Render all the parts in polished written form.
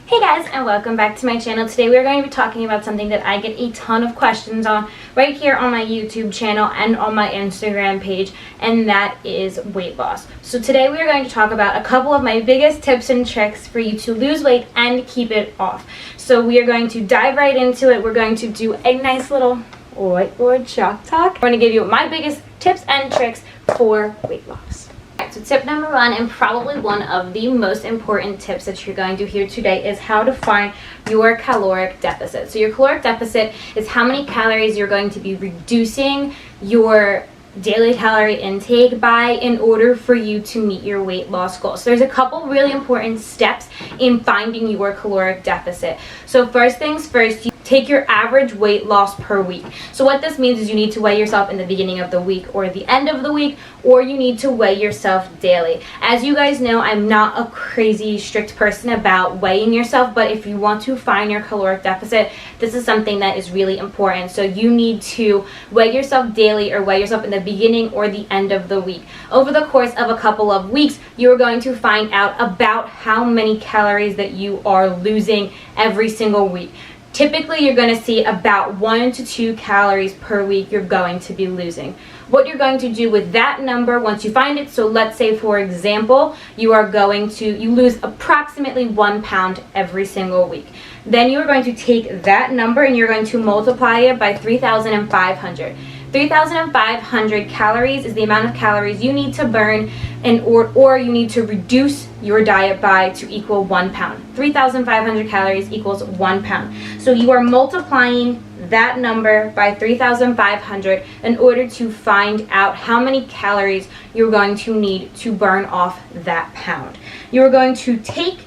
Hey guys, and welcome back to my channel. Today we are going to be talking about something that I get a ton of questions on right here on my YouTube channel and on my Instagram page, and that is weight loss. So today we are going to talk about a couple of my biggest tips and tricks for you to lose weight and keep it off. So we are going to dive right into it. We're going to do a nice little whiteboard chalk talk. I'm going to give you my biggest tips and tricks for weight loss. So tip number one, and probably one of the most important tips that you're going to hear today, is how to find your caloric deficit. So your caloric deficit is how many calories you're going to be reducing your daily calorie intake by in order for you to meet your weight loss goals. So there's a couple really important steps in finding your caloric deficit. So first things first, you take your average weight loss per week. So what this means is you need to weigh yourself in the beginning of the week or the end of the week, or you need to weigh yourself daily. As you guys know, I'm not a crazy strict person about weighing yourself, but if you want to find your caloric deficit, this is something that is really important. So you need to weigh yourself daily or weigh yourself in the beginning or the end of the week. Over the course of a couple of weeks, you're going to find out about how many calories that you are losing every single week. Typically, you're going to see about 1 to 2 calories per week you're going to be losing. What you're going to do with that number once you find it, so let's say for example, you lose approximately 1 pound every single week. Then you're going to take that number and you're going to multiply it by 3,500. 3,500 calories is the amount of calories you need to burn or you need to reduce your diet by to equal 1 pound. 3,500 calories equals 1 pound. So you are multiplying that number by 3,500 in order to find out how many calories you're going to need to burn off that pound. You're going to take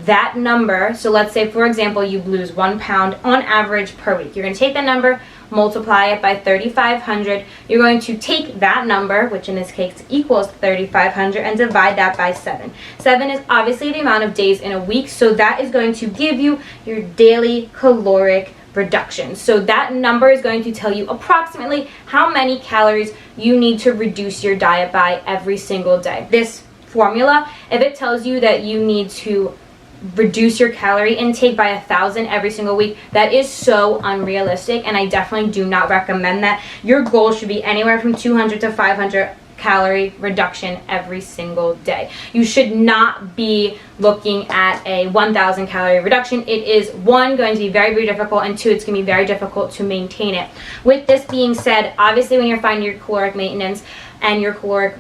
that number, so let's say for example you lose 1 pound on average per week. You're going to take that number, multiply it by 3,500. You're going to take that number, which in this case equals 3,500, and divide that by 7. 7 is obviously the amount of days in a week, so that is going to give you your daily caloric reduction. So that number is going to tell you approximately how many calories you need to reduce your diet by every single day. This formula, if it tells you that you need to reduce your calorie intake by 1,000 every single week, that is so unrealistic, and I definitely do not recommend that. Your goal should be anywhere from 200 to 500 calorie reduction every single day. You should not be looking at a 1,000 calorie reduction. It is, one, going to be very, very difficult, and two, it's going to be very difficult to maintain it. With this being said, obviously when you're finding your caloric maintenance and your caloric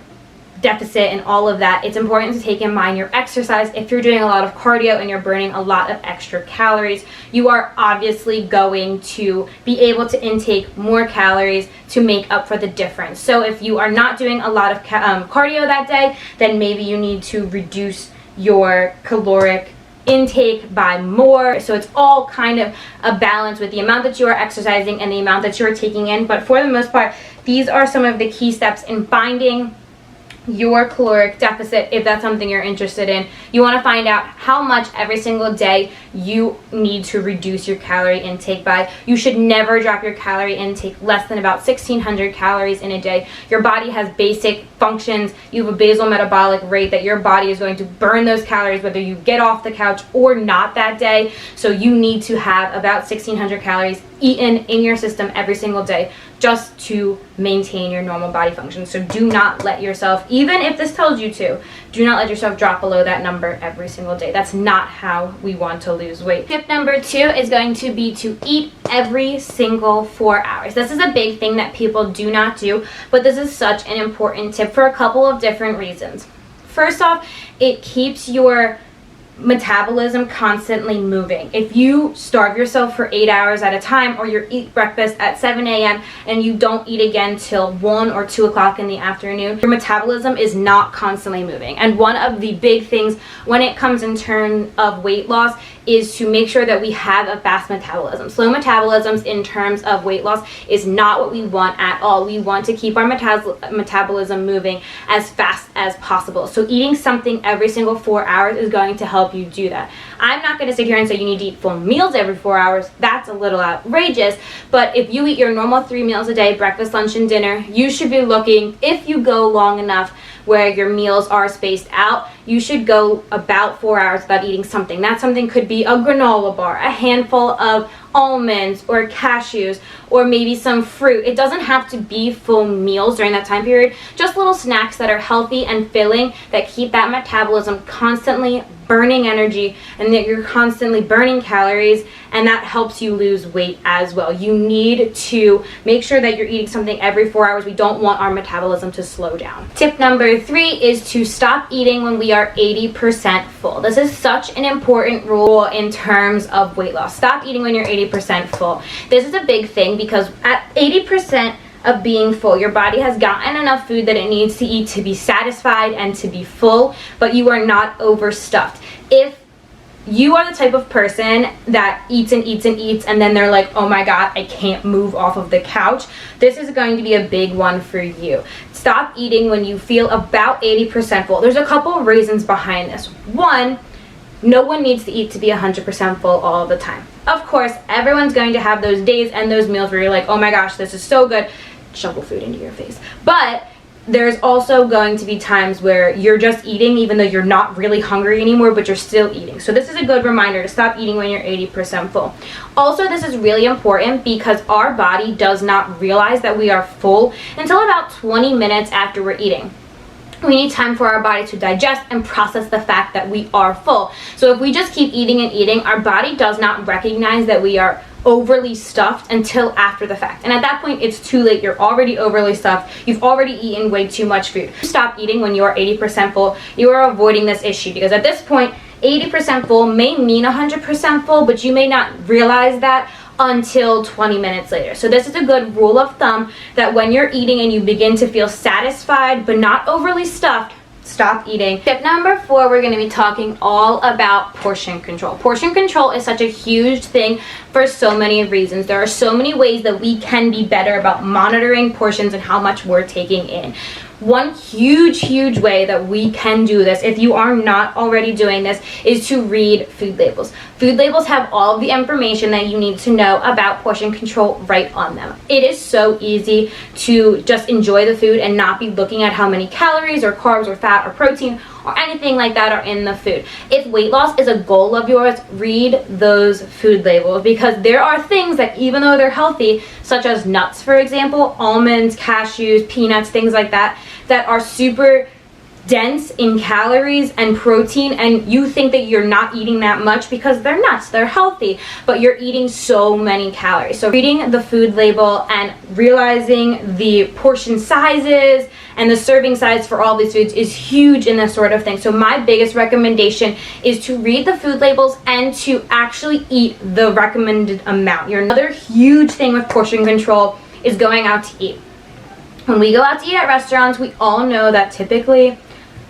deficit and all of that, it's important to take in mind your exercise. If you're doing a lot of cardio and you're burning a lot of extra calories, you are obviously going to be able to intake more calories to make up for the difference. So if you are not doing a lot of cardio that day, then maybe you need to reduce your caloric intake by more. So it's all kind of a balance with the amount that you are exercising and the amount that you are taking in. But for the most part, these are some of the key steps in finding your caloric deficit. If that's something you're interested in, you want to find out how much every single day you need to reduce your calorie intake by. You should never drop your calorie intake less than about 1,600 calories in a day. Your body has basic functions. You have a basal metabolic rate that your body is going to burn those calories whether you get off the couch or not that day. So you need to have about 1,600 calories eaten in your system every single day just to maintain your normal body function. So do not let yourself, even if this tells you to, do not let yourself drop below that number every single day. That's not how we want to lose weight. Tip number 2 is going to be to eat every single 4 hours. This is a big thing that people do not do, but this is such an important tip for a couple of different reasons. First off, it keeps your metabolism constantly moving. If you starve yourself for 8 hours at a time, or you eat breakfast at 7 a.m. and you don't eat again till 1 or 2 o'clock in the afternoon, your metabolism is not constantly moving. And one of the big things when it comes in terms of weight loss is to make sure that we have a fast metabolism. Slow metabolisms in terms of weight loss is not what we want at all. We want to keep our metabolism moving as fast as possible. So eating something every single 4 hours is going to help you do that. I'm not going to sit here and say you need to eat full meals every 4 hours. That's a little outrageous. But if you eat your normal 3 meals a day, breakfast, lunch, and dinner, you should be looking, if you go long enough, where your meals are spaced out, you should go about 4 hours without eating something. That something could be a granola bar, a handful of almonds or cashews, or maybe some fruit. It doesn't have to be full meals during that time period, just little snacks that are healthy and filling that keep that metabolism constantly burning energy and that you're constantly burning calories, and that helps you lose weight as well. You need to make sure that you're eating something every 4 hours. We don't want our metabolism to slow down. Tip number 3 is to stop eating when we are 80% full. This is such an important rule in terms of weight loss. Stop eating when you're 80% full. This is a big thing because at 80% of being full, your body has gotten enough food that it needs to eat to be satisfied and to be full, but you are not overstuffed. If you are the type of person that eats and eats and eats and then they're like, oh my god, I can't move off of the couch, this is going to be a big one for you. Stop eating when you feel about 80% full. There's a couple of reasons behind this. One, no one needs to eat to be 100% full all the time. Of course, everyone's going to have those days and those meals where you're like, oh my gosh, this is so good, shovel food into your face. But there's also going to be times where you're just eating even though you're not really hungry anymore, but you're still eating. So this is a good reminder to stop eating when you're 80% full. Also, this is really important because our body does not realize that we are full until about 20 minutes after we're eating. We need time for our body to digest and process the fact that we are full. So if we just keep eating and eating, our body does not recognize that we are overly stuffed until after the fact. And at that point, it's too late. You're already overly stuffed. You've already eaten way too much food. Stop eating when you are 80% full. You are avoiding this issue because at this point, 80% full may mean 100% full, but you may not realize that until 20 minutes later. So this is a good rule of thumb that when you're eating and you begin to feel satisfied but not overly stuffed, stop eating. Tip number 4, we're going to be talking all about portion control. Portion control is such a huge thing for so many reasons. There are so many ways that we can be better about monitoring portions and how much we're taking in. One huge way that we can do this, if you are not already doing this, is to read food labels. Food labels have all of the information that you need to know about portion control right on them. It is so easy to just enjoy the food and not be looking at how many calories or carbs or fat or protein or anything like that are in the food. If weight loss is a goal of yours, read those food labels because there are things that even though they're healthy, such as nuts, for example, almonds, cashews, peanuts, things like that, that are super dense in calories and protein, and you think that you're not eating that much because they're nuts, they're healthy, but you're eating so many calories. So reading the food label and realizing the portion sizes and the serving size for all these foods is huge in this sort of thing. So my biggest recommendation is to read the food labels and to actually eat the recommended amount. Another huge thing with portion control is going out to eat. When we go out to eat at restaurants, we all know that typically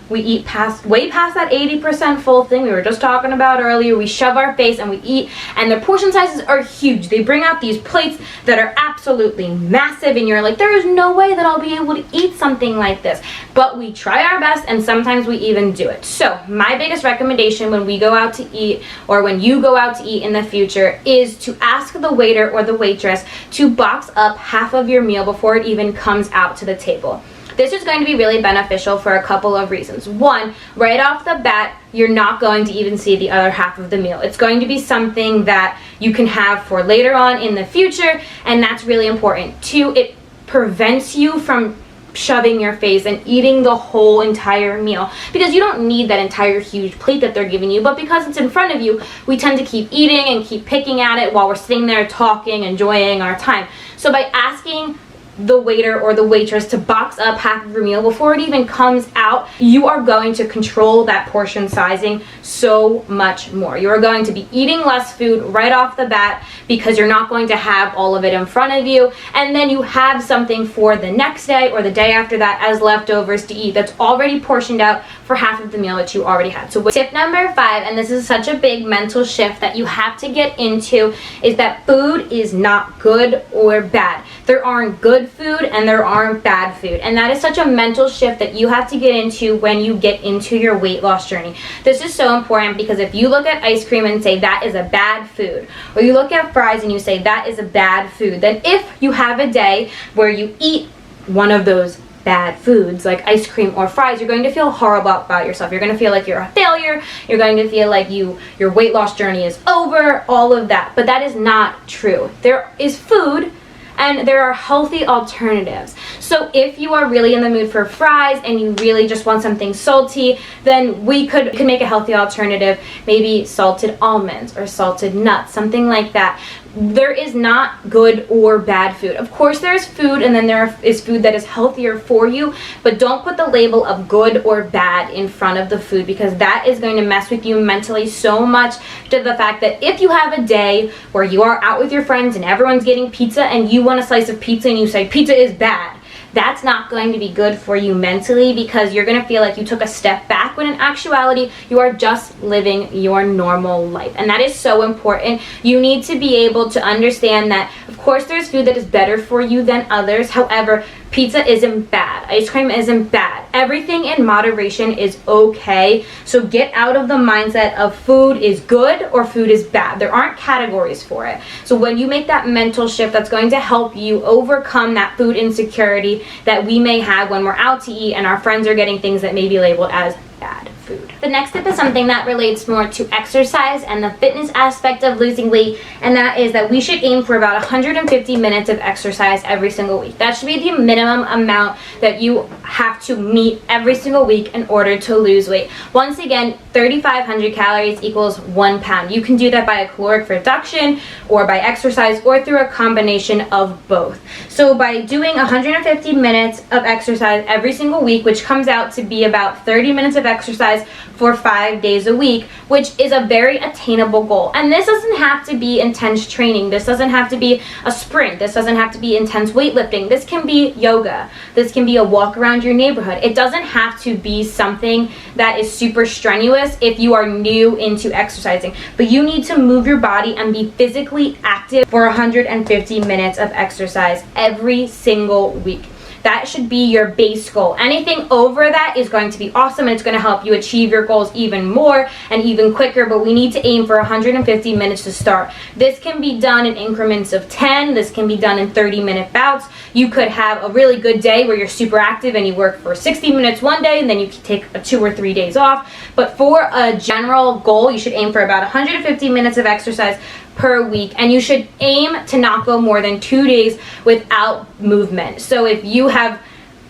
we eat way past that 80% full thing we were just talking about earlier. We shove our face and we eat, and their portion sizes are huge. They bring out these plates that are absolutely massive, and you're like, there is no way that I'll be able to eat something like this. But we try our best, and sometimes we even do it. So my biggest recommendation when we go out to eat, or when you go out to eat in the future, is to ask the waiter or the waitress to box up half of your meal before it even comes out to the table. This is going to be really beneficial for a couple of reasons. One, right off the bat, you're not going to even see the other half of the meal. It's going to be something that you can have for later on in the future, and that's really important. Two, it prevents you from shoving your face and eating the whole entire meal because you don't need that entire huge plate that they're giving you, but because it's in front of you, we tend to keep eating and keep picking at it while we're sitting there talking, enjoying our time. So by asking the waiter or the waitress to box up half of your meal before it even comes out, you are going to control that portion sizing so much more. You are going to be eating less food right off the bat because you're not going to have all of it in front of you, and then you have something for the next day or the day after that as leftovers to eat that's already portioned out for half of the meal that you already had. So tip number 5, and this is such a big mental shift that you have to get into, is that food is not good or bad. There aren't good food and there aren't bad food, and that is such a mental shift that you have to get into when you get into your weight loss journey. This is so important because if you look at ice cream and say that is a bad food, or you look at fries and you say that is a bad food, then if you have a day where you eat one of those bad foods like ice cream or fries, you're going to feel horrible about yourself. You're going to feel like you're a failure. You're going to feel like your weight loss journey is over, all of that. But that is not true. There is food and there are healthy alternatives. So if you are really in the mood for fries and you really just want something salty, then we could make a healthy alternative, maybe salted almonds or salted nuts, something like that. There is not good or bad food. Of course there's food, and then there is food that is healthier for you, but don't put the label of good or bad in front of the food, because that is going to mess with you mentally so much, to the fact that if you have a day where you are out with your friends and everyone's getting pizza and you want a slice of pizza and you say pizza is bad, that's not going to be good for you mentally, because you're going to feel like you took a step back, when in actuality you are just living your normal life. And that is so important. You need to be able to understand that of course there's food that is better for you than others. However, pizza isn't bad. Ice cream isn't bad. Everything in moderation is okay. So get out of the mindset of food is good or food is bad. There aren't categories for it. So when you make that mental shift, that's going to help you overcome that food insecurity that we may have when we're out to eat and our friends are getting things that may be labeled as bad food. The next tip is something that relates more to exercise and the fitness aspect of losing weight, and that is that we should aim for about 150 minutes of exercise every single week. That should be the minimum amount that you have to meet every single week in order to lose weight. Once again, 3,500 calories equals 1 pound. You can do that by a caloric reduction or by exercise or through a combination of both. So by doing 150 minutes of exercise every single week, which comes out to be about 30 minutes of exercise for 5 days a week, which is a very attainable goal. And this doesn't have to be intense training. This doesn't have to be a sprint. This doesn't have to be intense weightlifting. This can be yoga. This can be a walk around your neighborhood. It doesn't have to be something that is super strenuous if you are new into exercising. But you need to move your body and be physically active for 150 minutes of exercise every single week. That should be your base goal. Anything over that is going to be awesome, and it's going to help you achieve your goals even more and even quicker, but we need to aim for 150 minutes to start. This can be done in increments of 10. This can be done in 30-minute bouts. You could have a really good day where you're super active and you work for 60 minutes one day, and then you can take 2 or 3 days off. But for a general goal, you should aim for about 150 minutes of exercise per week, and you should aim to not go more than 2 days without movement. So if you have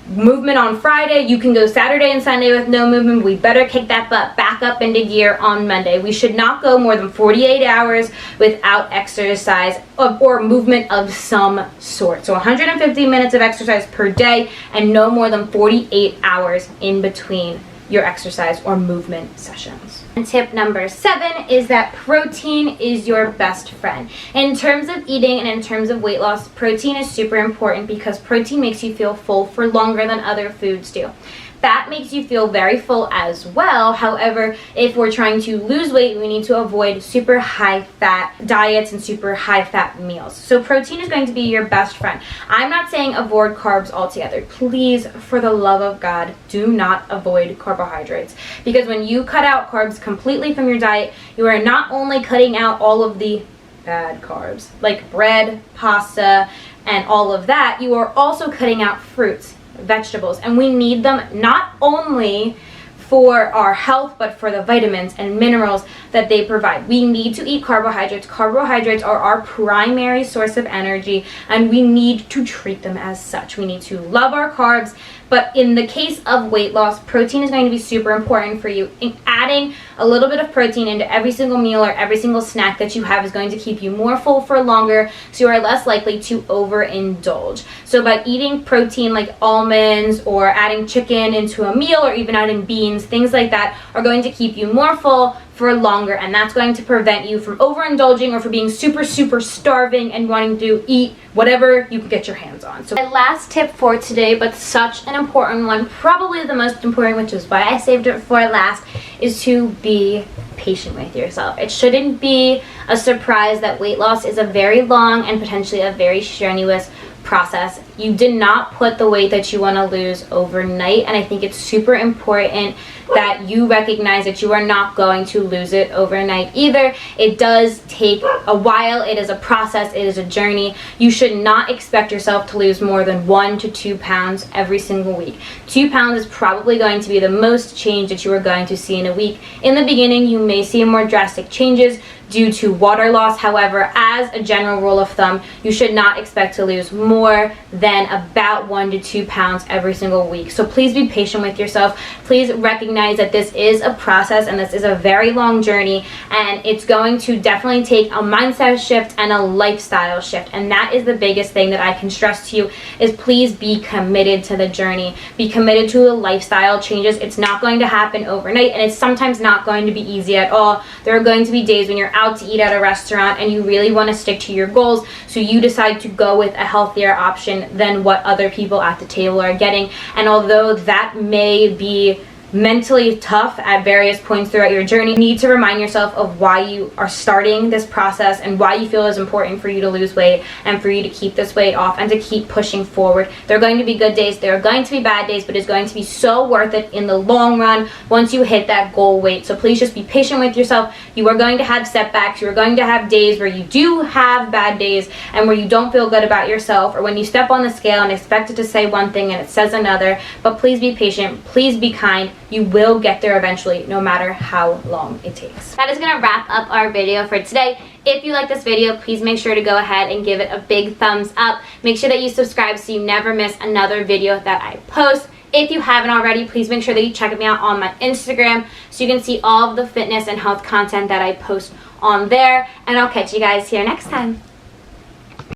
movement on Friday, you can go Saturday and Sunday with no movement. We better kick that butt back up into gear on Monday. We should not go more than 48 hours without exercise or movement of some sort. So 150 minutes of exercise per day and no more than 48 hours in between your exercise or movement sessions. And tip number 7 is that protein is your best friend. In terms of eating and in terms of weight loss, protein is super important because protein makes you feel full for longer than other foods do. Fat makes you feel very full as well. However, if we're trying to lose weight, we need to avoid super high fat diets and super high fat meals. So protein is going to be your best friend. I'm not saying avoid carbs altogether. Please, for the love of God, do not avoid carbohydrates. Because when you cut out carbs completely from your diet, you are not only cutting out all of the bad carbs, like bread, pasta, and all of that, you are also cutting out fruits, vegetables, and we need them not only for our health but for the vitamins and minerals that they provide. We need to eat carbohydrates. Carbohydrates are our primary source of energy, and we need to treat them as such. We need to love our carbs, but in the case of weight loss, protein is going to be super important for you. Adding a little bit of protein into every single meal or every single snack that you have is going to keep you more full for longer, so you are less likely to overindulge. So by eating protein like almonds or adding chicken into a meal or even adding beans, things like that are going to keep you more full for longer, and that's going to prevent you from overindulging or for being super starving and wanting to eat whatever you can get your hands on. So my last tip for today, but such an important one, probably the most important, which is why I saved it for last, is to be patient with yourself. It shouldn't be a surprise that weight loss is a very long and potentially a very strenuous process. You did not put the weight that you want to lose overnight, and I think it's super important that you recognize that you are not going to lose it overnight either. It does take a while. It is a process. It is a journey. You should not expect yourself to lose more than 1 to 2 pounds every single week. 2 pounds is probably going to be the most change that you are going to see in a week. In the beginning, you may see more drastic changes due to water loss. However, as a general rule of thumb, you should not expect to lose more than about 1 to 2 pounds every single week. So please be patient with yourself. Please recognize that this is a process and this is a very long journey, and it's going to definitely take a mindset shift and a lifestyle shift. And that is the biggest thing that I can stress to you, is please be committed to the journey. Be committed to the lifestyle changes. It's not going to happen overnight, and it's sometimes not going to be easy at all. There are going to be days when you're out to eat at a restaurant and you really want to stick to your goals, so you decide to go with a healthier option than what other people at the table are getting. And although that may be mentally tough at various points throughout your journey, you need to remind yourself of why you are starting this process and why you feel it's important for you to lose weight and for you to keep this weight off and to keep pushing forward. There are going to be good days, there are going to be bad days, but it's going to be so worth it in the long run once you hit that goal weight. So please just be patient with yourself. You are going to have setbacks. You are going to have days where you do have bad days and where you don't feel good about yourself, or when you step on the scale and expect it to say one thing and it says another. But please be patient. Please be kind. You will get there eventually, no matter how long it takes. That is going to wrap up our video for today. If you like this video, please make sure to go ahead and give it a big thumbs up. Make sure that you subscribe so you never miss another video that I post. If you haven't already, please make sure that you check me out on my Instagram so you can see all of the fitness and health content that I post on there. And I'll catch you guys here next time.